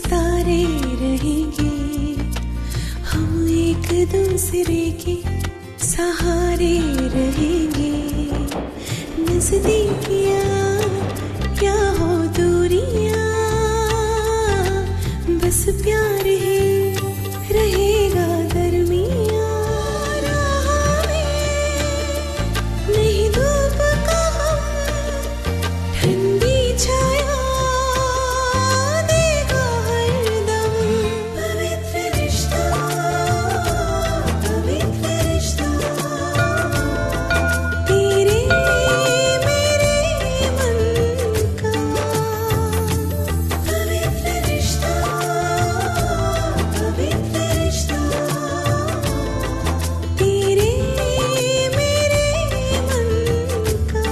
सितारे रहेंगे, हम एक दूसरे के सहारे रहेंगे। नजदीकियां क्या हो दूरियां, बस प्यार ही रहेगा दरमियां। राह में नहीं धूप का हम, ठंडी छाया देगा हरदम। पवित्र रिश्ता, पवित्र रिश्ता, तेरे मेरे मन का। पवित्र रिश्ता, पवित्र रिश्ता, तेरे मेरे मन का।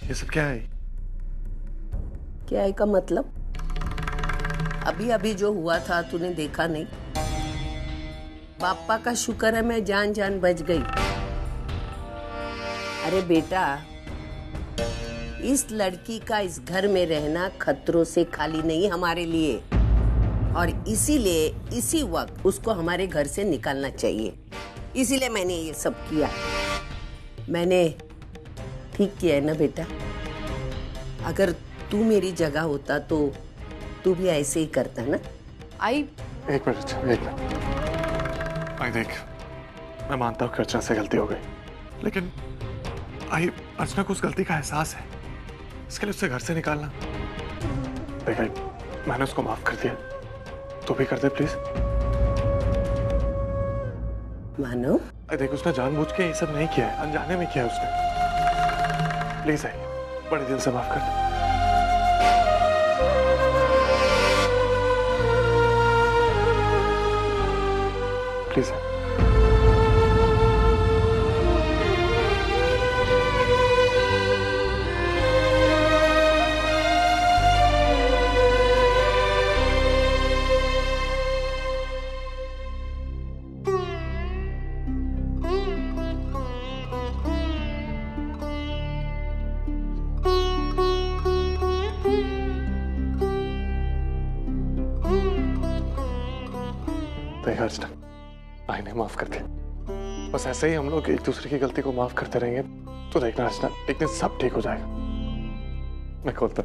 ये सब क्या है? क्या है का मतलब? अभी अभी जो हुआ था तूने देखा नहीं? बापा का शुक्र है मैं जान जान बच गई। अरे बेटा, इस लड़की का इस घर में रहना खतरों से खाली नहीं हमारे लिए, और इसीलिए इसी वक्त उसको हमारे घर से निकालना चाहिए। इसीलिए मैंने ये सब किया। मैंने ठीक किया है ना बेटा? अगर तू मेरी जगह होता तो तू भी ऐसे ही करता ना? एक मिनट। आई देख, मैं मानता हूँ कि अर्चना से गलती हो गई, लेकिन आई अर्चना को उस गलती का एहसास है, इसके लिए उससे घर से निकालना। देख आई, मैंने उसको माफ कर दिया, तू भी कर दे प्लीज। मानो देख, उसने जानबूझ के ये सब नहीं किया है, अनजाने में किया है उसने। प्लीज आई, बड़े दिल से माफ कर दे। Please I. अर्चना, आई ने माफ कर दिया। बस ऐसे ही हम लोग एक दूसरे की गलती को माफ करते रहेंगे तो देखना अर्चना, एक दिन सब ठीक हो जाएगा। मैं खोलता।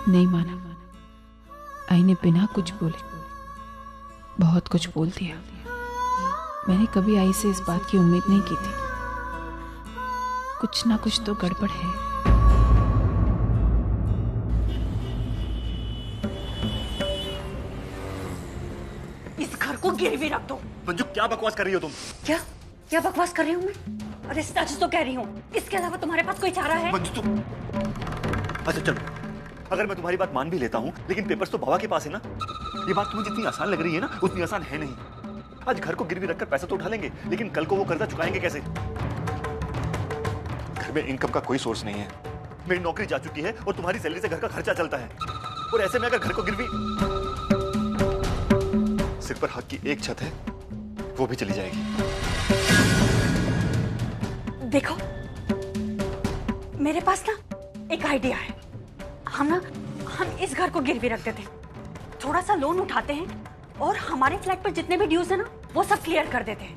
नहीं माना, आई ने बिना कुछ बोले बहुत कुछ बोल दिया। मैंने कभी आई से इस बात की उम्मीद नहीं की थी। कुछ ना कुछ तो गड़बड़ है। को गिरवी रख दो। मंजू, क्या बकवास कर रही हो तुम? क्या बकवास कर रही हूँ मैं? अरे सच तो कह रही हूँ। इसके अलावा तुम्हारे पास कोई चारा है? मंजू तुम, अच्छा चलो, अगर मैं तुम्हारी बात मान भी लेता हूँ, लेकिन पेपर्स तो बाबा के पास है ना। ये बात तुम्हें जितनी आसान लग रही है ना, उतनी आसान है नहीं। आज घर को गिरवी रखकर पैसा तो उठा लेंगे, लेकिन कल को वो कर्जा चुकाएंगे कैसे? घर में इनकम का कोई सोर्स नहीं है। मेरी नौकरी जा चुकी है और तुम्हारी सैलरी से घर का खर्चा चलता है, और ऐसे में अगर घर को गिरवी, सिर पर हक की एक छत है, वो भी चली जाएगी। देखो, मेरे पास ना एक आइडिया है। हम इस घर को गिरवी रख देते हैं, थोड़ा सा लोन उठाते हैं और हमारे फ्लैट पर जितने भी ड्यूज है ना, वो सब क्लियर कर देते हैं।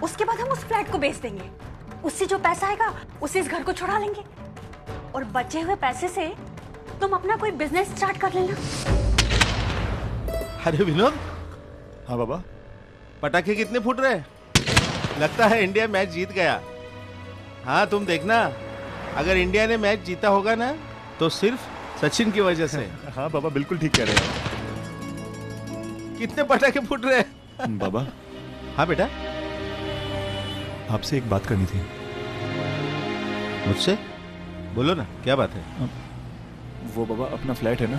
उसके बाद हम उस फ्लैट को बेच देंगे। उससे जो पैसा आएगा उससे इस घर को छुड़ा लेंगे, और बचे हुए पैसे से तुम अपना कोई बिजनेस स्टार्ट कर लेना। अरे विनोद। हाँ बाबा। पटाखे कितने फूट रहे? लगता है इंडिया मैच जीत गया। हाँ तुम देखना, अगर इंडिया ने मैच जीता होगा ना तो सिर्फ सचिन की वजह से। हाँ बाबा, बिल्कुल ठीक कह रहे हैं। कितने पटाखे फूट रहे हैं? बाबा, हाँ बेटा, आपसे एक बात करनी थी। मुझसे? बोलो ना, क्या बात है? वो बाबा, अपना फ्लैट है ना,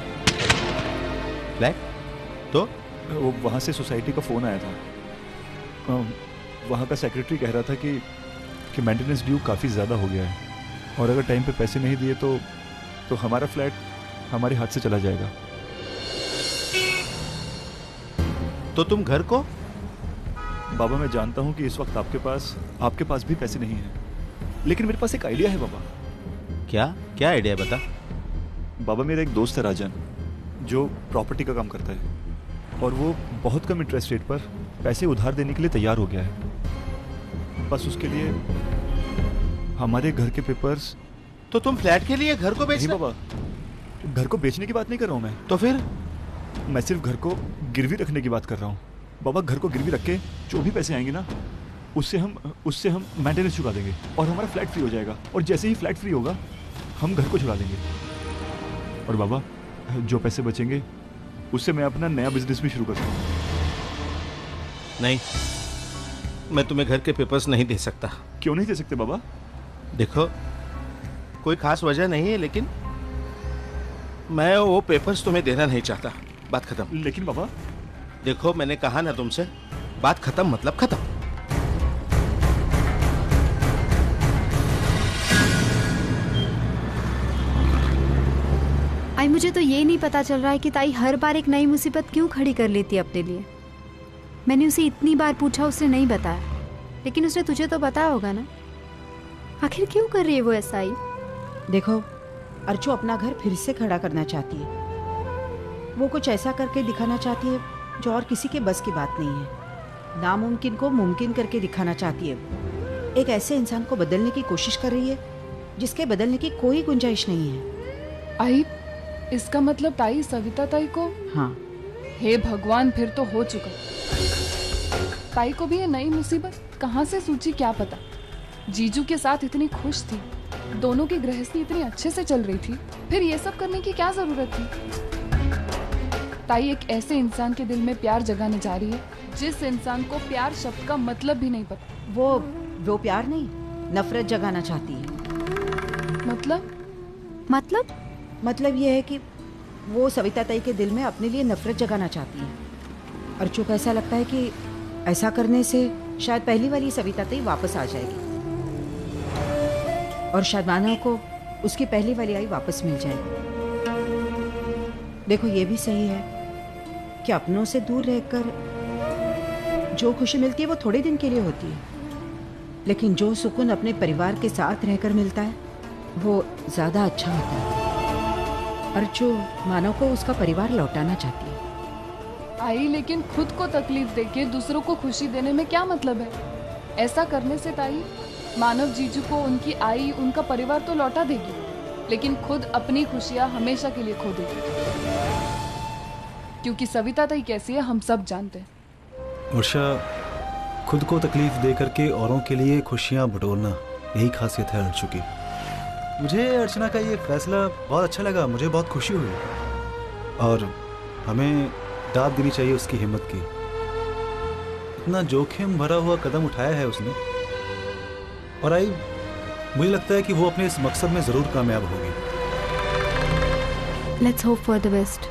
फ्लैट? तो वो वहाँ से सोसाइटी का फ़ोन आया था। वहाँ का सेक्रेटरी कह रहा था कि मेंटेनेंस ड्यू काफ़ी ज़्यादा हो गया है, और अगर टाइम पे पैसे नहीं दिए तो हमारा फ्लैट हमारे हाथ से चला जाएगा। तो तुम घर को? बाबा, मैं जानता हूँ कि इस वक्त आपके पास भी पैसे नहीं हैं, लेकिन मेरे पास एक आइडिया है बाबा। क्या क्या आइडिया है, बता। बाबा, मेरा एक दोस्त है राजन, जो प्रॉपर्टी का काम करता है, और वो बहुत कम इंटरेस्ट रेट पर पैसे उधार देने के लिए तैयार हो गया है। बस उसके लिए हमारे घर के पेपर्स। तो तुम फ्लैट के लिए घर को नहीं बेचना? बाबा, घर को बेचने की बात नहीं कर रहा हूँ मैं। तो फिर? मैं सिर्फ घर को गिरवी रखने की बात कर रहा हूँ। बाबा, घर को गिरवी रख के जो भी पैसे आएंगे ना, उससे हम मेंटेनेंस चुका देंगे और हमारा फ्लैट फ्री हो जाएगा। और जैसे ही फ्लैट फ्री होगा, हम घर को छुड़ा देंगे। और बाबा, जो पैसे बचेंगे उससे मैं अपना नया बिजनेस भी शुरू कर सकता हूँ। नहीं, मैं तुम्हें घर के पेपर्स नहीं दे सकता। क्यों नहीं दे सकते बाबा? देखो, कोई खास वजह नहीं है, लेकिन मैं वो पेपर्स तुम्हें देना नहीं चाहता। बात खत्म। लेकिन बाबा, देखो, मैंने कहा ना तुमसे, बात खत्म मतलब खत्म। आई मुझे तो ये नहीं पता चल रहा है कि ताई हर बार एक नई मुसीबत क्यों खड़ी कर लेती है अपने लिए। मैंने उसे इतनी बार पूछा, उसने नहीं बताया, लेकिन उसने तुझे तो बताया होगा ना। आखिर क्यों कर रही है वो ऐसा? आई देखो, अर्चू अपना घर फिर से खड़ा करना चाहती है। वो कुछ ऐसा करके दिखाना चाहती है जो और किसी के बस की बात नहीं है। नामुमकिन को मुमकिन करके दिखाना चाहती है। एक ऐसे इंसान को बदलने की कोशिश कर रही है जिसके बदलने की कोई गुंजाइश नहीं है। आई, इसका मतलब ताई सविता ताई को? हाँ। हे भगवान, फिर तो हो चुका। ताई को भी ये नई मुसीबत कहाँ से सूझी क्या पता। जीजू के साथ इतनी खुश थी, दोनों की गृहस्थी इतनी अच्छे से चल रही थी, फिर ये सब करने की क्या जरूरत थी? ताई एक ऐसे इंसान के दिल में प्यार जगाने जा रही है जिस इंसान को प्यार शब्द का मतलब भी नहीं पता। वो प्यार नहीं, नफरत जगाना चाहती है। मतलब ये है कि वो सविता ताई के दिल में अपने लिए नफरत जगाना चाहती है। अर्चू को ऐसा लगता है कि ऐसा करने से शायद पहली वाली सविता ताई वापस आ जाएगी और शायद मानव को उसकी पहली वाली आई वापस मिल जाएगी। देखो, ये भी सही है कि अपनों से दूर रहकर जो खुशी मिलती है वो थोड़े दिन के लिए होती है, लेकिन जो सुकून अपने परिवार के साथ रहकर मिलता है वो ज्यादा अच्छा होता है। अर्चू मानव को उसका परिवार लौटाना चाहती है। आई, लेकिन खुद को तकलीफ देके दूसरों को खुशी देने में क्या मतलब है? ऐसा करने से ताई मानव जीजू को उनकी आई, उनका परिवार तो लौटा देगी, लेकिन खुद अपनी खुशियां हमेशा के लिए खो देगी। क्योंकि सविता ताई कैसी है हम सब जानते हैं। वर्षा, खुद को तकलीफ दे करके औरों के लिए खुशियां बटोरना, यही खासियत है अर्चू की। मुझे अर्चना का ये फैसला बहुत अच्छा लगा, मुझे बहुत खुशी हुई, और हमें दाद देनी चाहिए उसकी हिम्मत की। इतना जोखिम भरा हुआ कदम उठाया है उसने, और आई मुझे लगता है कि वो अपने इस मकसद में जरूर कामयाब होगी। Let's hope for the best.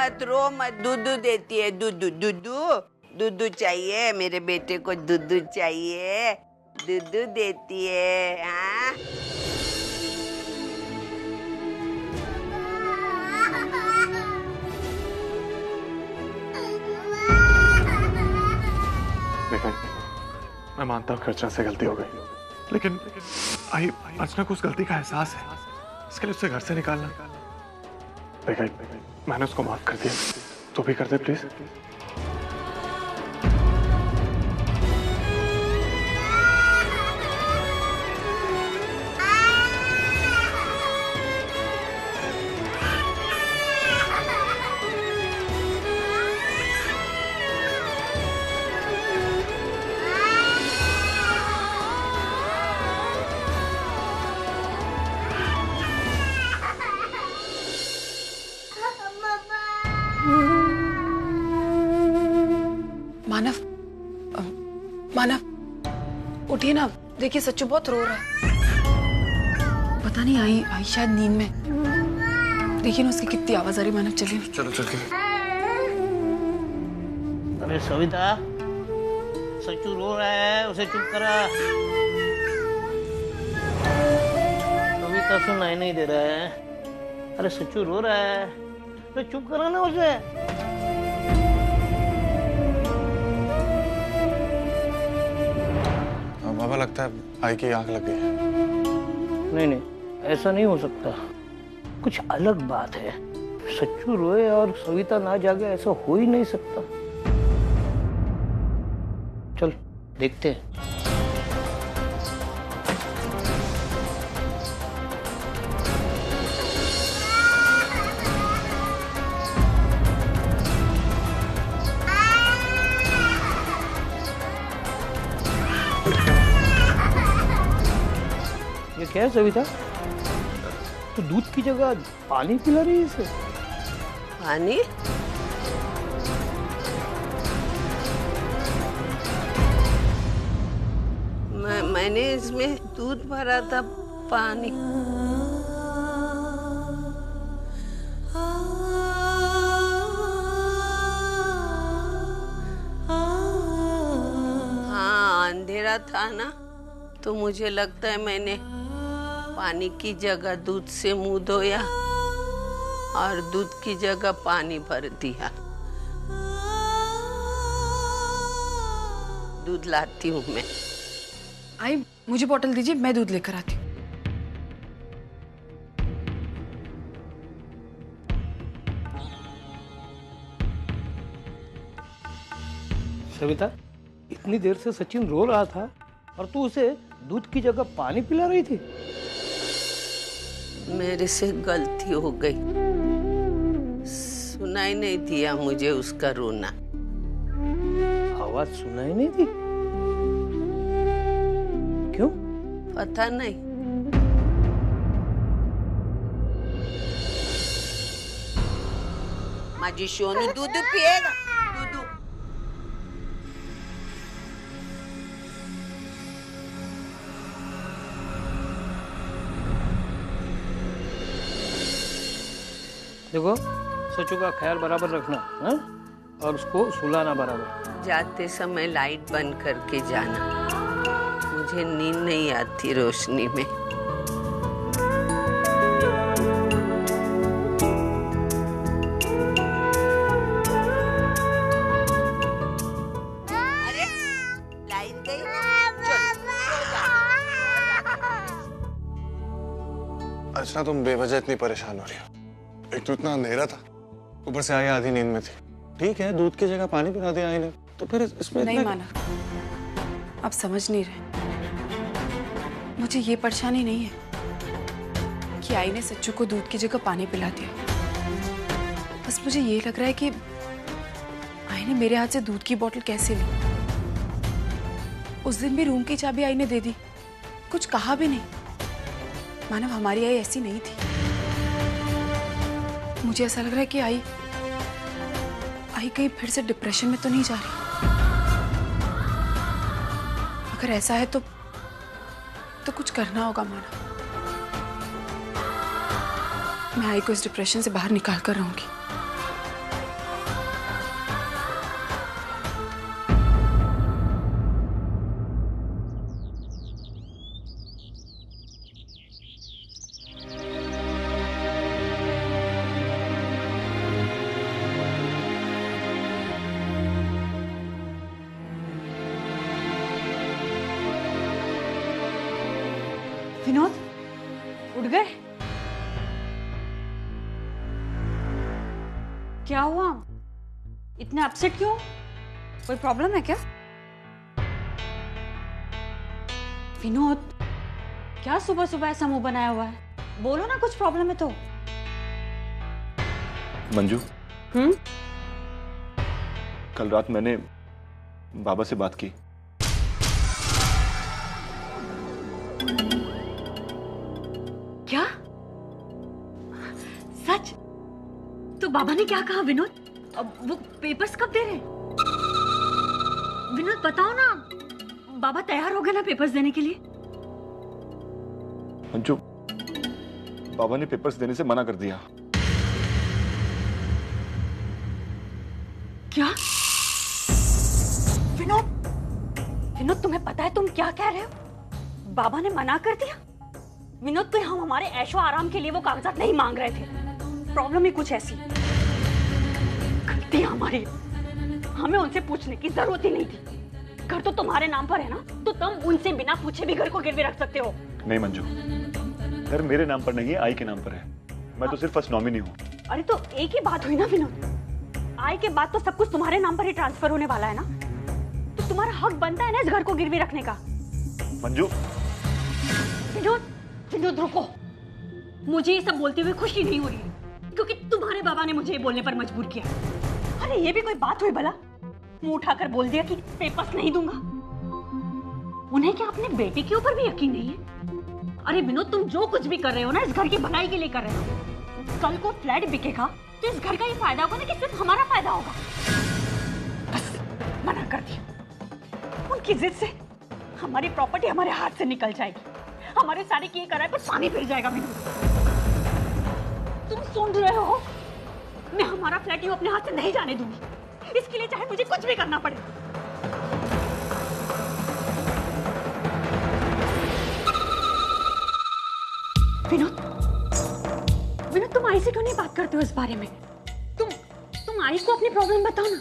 मत रो मत, दूध देती है, दूध दूध दूध चाहिए मेरे बेटे को, दूध चाहिए, दूध देती है। हाँ देखिए, मैं मानता हूँ कि अर्चना से गलती हो गई, लेकिन आई अर्चना को उस गलती का एहसास है, इसके लिए उससे घर से निकालना। देखिए, मैंने उसको माफ कर दिया, तो भी कर दे प्लीज। मानव, मानव उठिए ना, देखिए सच्चू बहुत रो रहा है। पता नहीं आई शायद नींद में। देखिए ना उसकी कितनी आवाज आ रही। मानव चलिए। चलो चलिए। अरे सविता, सच्चू रो रहा है, उसे चुप करा। सविता सुनाई नहीं दे रहा है। अरे सच्चू रो रहा है, तो चुप करा ना उसे। बाबा लगता है आई की आंख लग गई है। नहीं, ऐसा नहीं हो सकता, कुछ अलग बात है। सच्चू रोए और सविता ना जागे, ऐसा हो ही नहीं सकता। चल देखते हैं। ये क्या है सविता? तो दूध की जगह पानी पिला रही है इसे? पानी? मैंने इसमें दूध भरा था, पानी। हाँ, अंधेरा था ना, तो मुझे लगता है मैंने पानी की जगह दूध से मुंह धोया और दूध की जगह पानी भर दिया। दूध लाती हूँ मैं। आई, मुझे बोतल दीजिए, मैं दूध लेकर आती हूँ। सविता, इतनी देर से सचिन रो रहा था और तू उसे दूध की जगह पानी पिला रही थी? मेरे से गलती हो गई, सुनाई नहीं दिया मुझे उसका रोना। आवाज सुनाई नहीं दी? क्यों? पता नहीं। माझी सोनू दूध पिएगा, दूध। देखो, सच्चू का ख्याल बराबर रखना, हाँ? और उसको सुलाना बराबर। जाते समय लाइट बंद करके जाना, मुझे नींद नहीं आती रोशनी में। अरे लाइट गई, अर्चना, तुम बेवजह इतनी परेशान हो रही हो। एक तो इतना अंधेरा था, ऊपर से आई आधी नींद में थी। ठीक है, दूध की जगह पानी पिला दिया आई ने, तो फिर इसमें नहीं माना, आप समझ नहीं रहे। मुझे ये परेशानी नहीं है कि आई ने सच्चू को दूध की जगह पानी पिला दिया। बस मुझे ये लग रहा है कि आई ने मेरे हाथ से दूध की बोतल कैसे ली। उस दिन भी रूम की चाबी आई ने दे दी, कुछ कहा भी नहीं। मानव, हमारी आई ऐसी नहीं थी। मुझे ऐसा लग रहा है कि आई कहीं फिर से डिप्रेशन में तो नहीं जा रही। अगर ऐसा है तो कुछ करना होगा माना। मैं आई को इस डिप्रेशन से बाहर निकाल कर रहूंगी। विनोद, उठ गए? क्या हुआ? इतने अपसेट क्यों? कोई प्रॉब्लम है क्या? विनोद, क्या सुबह सुबह ऐसा मुंह बनाया हुआ है? बोलो ना, कुछ प्रॉब्लम है तो। मंजू, कल रात मैंने बाबा से बात की। क्या? सच? तो बाबा ने क्या कहा विनोद? अब वो पेपर्स कब दे रहे हैं? विनोद बताओ ना, बाबा तैयार हो गए ना पेपर्स देने के लिए? मंजू, बाबा ने पेपर्स देने से मना कर दिया। क्या? विनोद, विनोद तुम्हें पता है तुम क्या कह रहे हो? बाबा ने मना कर दिया? विनोद, कोई हम हमारे ऐशो आराम के लिए वो कागजात नहीं मांग रहे थे। प्रॉब्लम ही कुछ ऐसी। गलती हमारी, हमें उनसे पूछने की जरूरत ही नहीं थी। घर तो तुम्हारे नाम पर है ना, तो तुम उनसे बिना पूछे भी घर को गिरवी रख सकते हो। नहीं मंजू, घर मेरे नाम पर नहीं है, आई के नाम पर है। मैं तो सिर्फ फर्स्ट नॉमिनी हूँ। अरे तो एक ही बात हुई ना विनोद, आई के बाद तो सब कुछ तुम्हारे नाम पर ही ट्रांसफर होने वाला है ना, तो तुम्हारा हक बनता है ना इस घर को गिरवी रखने का। मंजू, विनोद, विनोद रुको। मुझे ये सब बोलते हुए खुशी नहीं हो रही है, क्योंकि तुम्हारे बाबा ने मुझे ये बोलने पर मजबूर किया। अरे ये भी कोई बात हुई भला? मुंह उठाकर बोल दिया कि पेपर्स नहीं दूंगा। उन्हें क्या अपने बेटे के ऊपर भी यकीन नहीं है? अरे विनोद, तुम जो कुछ भी कर रहे हो ना इस घर की भलाई के लिए कर रहे हो। कल को फ्लैट बिकेगा तो इस घर का ये फायदा होगा ना कि सिर्फ हमारा फायदा होगा। बस मना कर दिया। उनकी जिद से हमारी प्रॉपर्टी हमारे हाथ से निकल जाएगी, हमारे सारे किए कराए पर पानी फिर जाएगा। विनोद, तुम सुन रहे हो? मैं हमारा फ्लैट यूं अपने हाथ से नहीं जाने दूंगी, इसके लिए चाहे मुझे कुछ भी करना पड़े। विनोद, विनोद, तुम आई से क्यों नहीं बात करते हो इस बारे में? तुम आई को अपनी प्रॉब्लम बताओ ना।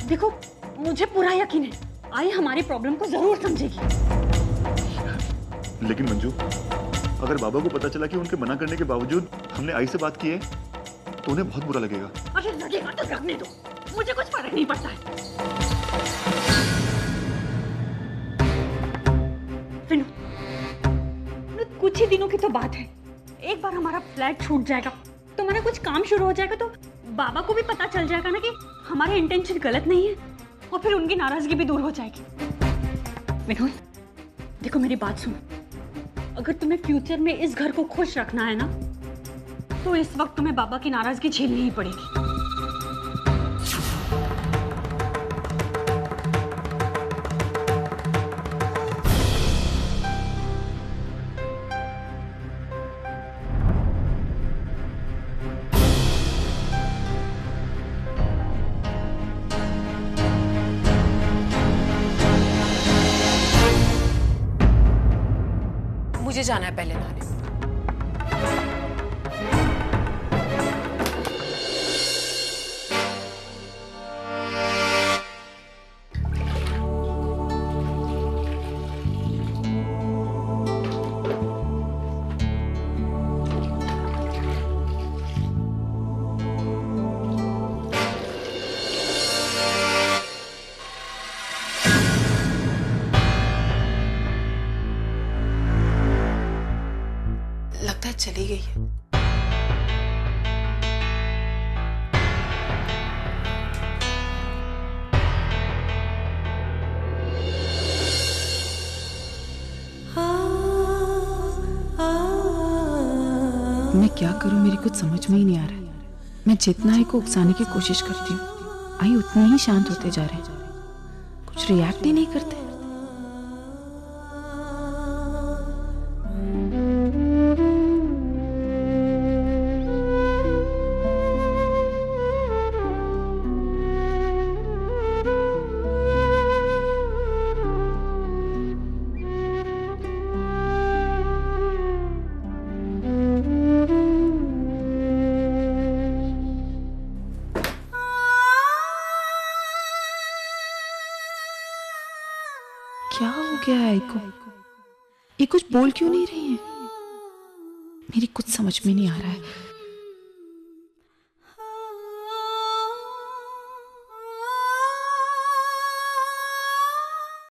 देखो, मुझे पूरा यकीन है आई हमारी प्रॉब्लम को जरूर समझेगी। लेकिन मंजू, अगर बाबा को पता चला कि उनके मना करने के बावजूद हमने आई से बात की है, तो उन्हें बहुत बुरा लगेगा। अरे लगेगा तो लगने दो, मुझे कुछ फर्क नहीं पड़ता है। विनोद, कुछ ही दिनों की तो बात है। एक बार हमारा फ्लैट छूट जाएगा तो हमारा कुछ काम शुरू हो जाएगा, तो बाबा को भी पता चल जाएगा ना कि हमारे इंटेंशन गलत नहीं है, और फिर उनकी नाराजगी भी दूर हो जाएगी। विनोद, देखो मेरी बात सुनो। अगर तुम्हें फ्यूचर में इस घर को खुश रखना है ना, तो इस वक्त तुम्हें बाबा की नाराजगी झेलनी ही पड़ेगी। मुझे जाना है पहले नहाने। लगता है चली गई है। मैं क्या करूं, मेरी कुछ समझ में ही नहीं आ रहा है। मैं जितना आई को उकसाने की कोशिश करती हूँ, आई उतनी ही शांत होते जा रहे हैं, कुछ रिएक्ट ही नहीं करते। क्या हो गया है को? ये कुछ बोल क्यों नहीं रही है? मेरी कुछ समझ में नहीं आ रहा है।